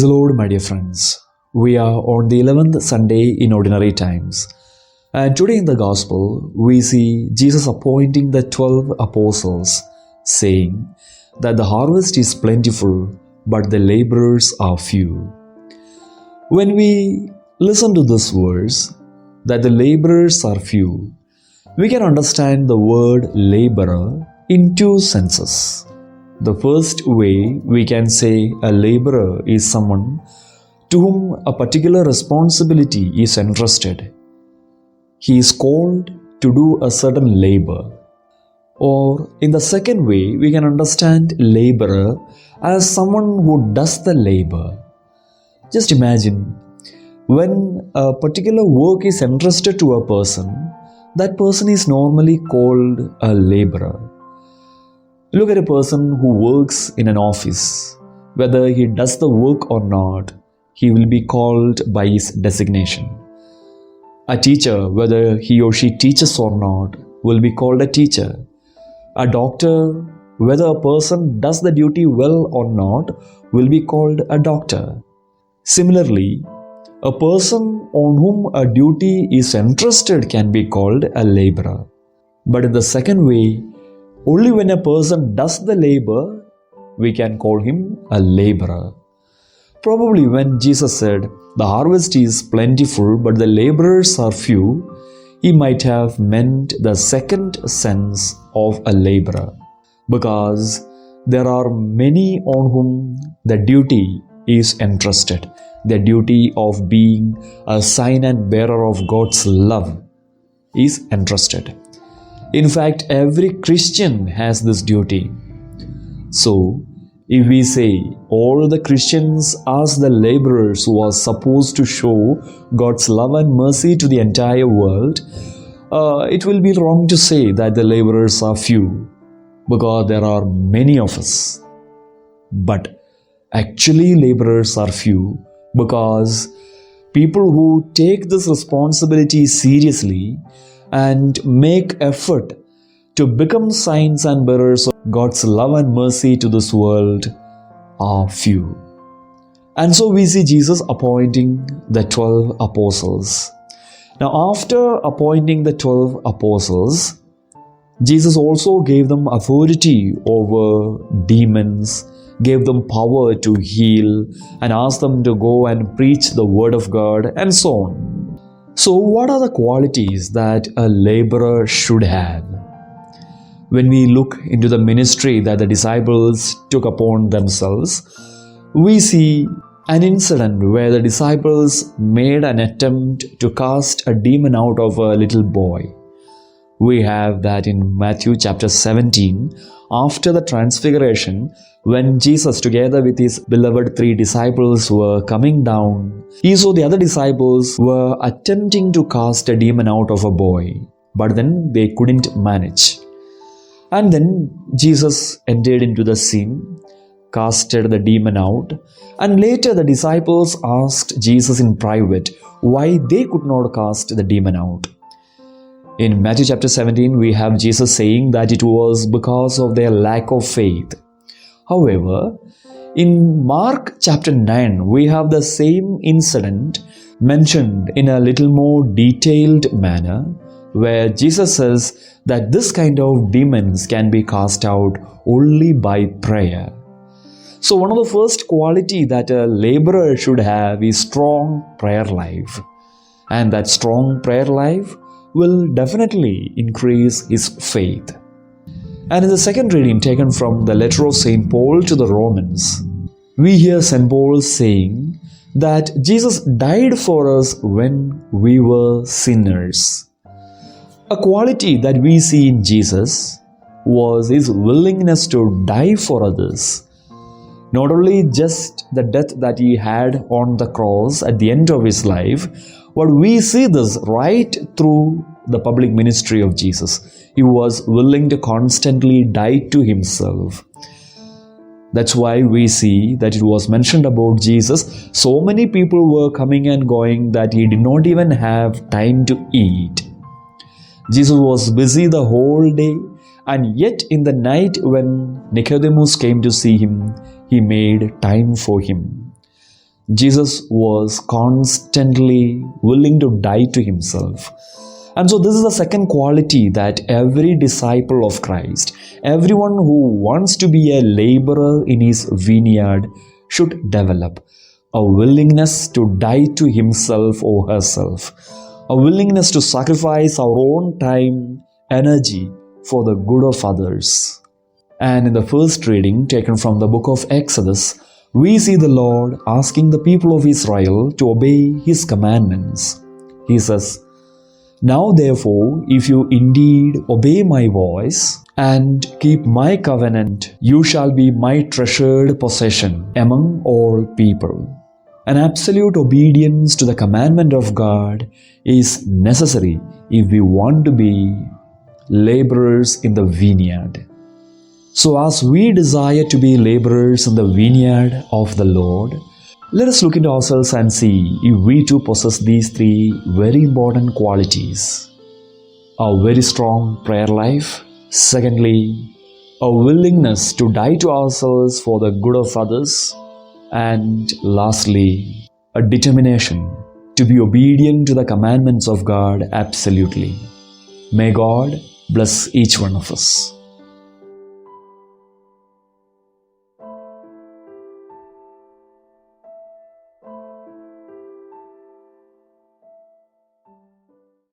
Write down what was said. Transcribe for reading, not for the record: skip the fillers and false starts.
the Lord, my dear friends. We are on the 11th Sunday in Ordinary Times. And today in the Gospel, we see Jesus appointing the 12 apostles, saying that the harvest is plentiful, but the laborers are few. When we listen to this verse, that the laborers are few, we can understand the word laborer in two senses. The first way we can say a laborer is someone to whom a particular responsibility is entrusted. He is called to do a certain labor. Or in the second way, we can understand laborer as someone who does the labor. Just imagine, when a particular work is entrusted to a person, that person is normally called a laborer. Look at a person who works in an office. Whether he does the work or not, he will be called by his designation. A teacher, whether he or she teaches or not, will be called a teacher. A doctor, whether a person does the duty well or not, will be called a doctor. Similarly, a person on whom a duty is entrusted can be called a laborer. But in the second way, only when a person does the labor, we can call him a laborer. Probably when Jesus said, the harvest is plentiful, but the laborers are few, he might have meant the second sense of a laborer. Because there are many on whom the duty is entrusted. The duty of being a sign and bearer of God's love is entrusted. In fact, every Christian has this duty. So, if we say all the Christians as the laborers who are supposed to show God's love and mercy to the entire world, it will be wrong to say that the laborers are few, because there are many of us. But actually laborers are few because people who take this responsibility seriously and make effort to become signs and bearers of God's love and mercy to this world are few. And so we see Jesus appointing the 12 apostles. Now, after appointing the 12 apostles, Jesus also gave them authority over demons, gave them power to heal, and asked them to go and preach the word of God, and so on. So, what are the qualities that a laborer should have? When we look into the ministry that the disciples took upon themselves, we see an incident where the disciples made an attempt to cast a demon out of a little boy. We have that in Matthew chapter 17, after the transfiguration, when Jesus together with his beloved 3 disciples were coming down, he saw the other disciples were attempting to cast a demon out of a boy, but then they couldn't manage. And then Jesus entered into the scene, casted the demon out, and later the disciples asked Jesus in private why they could not cast the demon out. In Matthew chapter 17, we have Jesus saying that it was because of their lack of faith. However, in Mark chapter 9, we have the same incident mentioned in a little more detailed manner, where Jesus says that this kind of demons can be cast out only by prayer. So one of the first quality that a laborer should have is strong prayer life. And that strong prayer life will definitely increase his faith. And in the second reading taken from the letter of St. Paul to the Romans, we hear St. Paul saying that Jesus died for us when we were sinners. A quality that we see in Jesus was his willingness to die for others. Not only just the death that he had on the cross at the end of his life, but we see this right through the public ministry of Jesus. He was willing to constantly die to himself. That's why we see that it was mentioned about Jesus. So many people were coming and going that he did not even have time to eat. Jesus was busy the whole day, and yet in the night when Nicodemus came to see him, he made time for him. Jesus was constantly willing to die to himself. And so, this is the second quality that every disciple of Christ, everyone who wants to be a laborer in his vineyard, should develop a willingness to die to himself or herself, a willingness to sacrifice our own time, energy for the good of others. And in the first reading taken from the book of Exodus, we see the Lord asking the people of Israel to obey His commandments. He says, "Now therefore, if you indeed obey my voice and keep my covenant, you shall be my treasured possession among all people." An absolute obedience to the commandment of God is necessary if we want to be laborers in the vineyard. So, as we desire to be laborers in the vineyard of the Lord, let us look into ourselves and see if we too possess these three very important qualities. A very strong prayer life. Secondly, a willingness to die to ourselves for the good of others. And lastly, a determination to be obedient to the commandments of God absolutely. May God bless each one of us.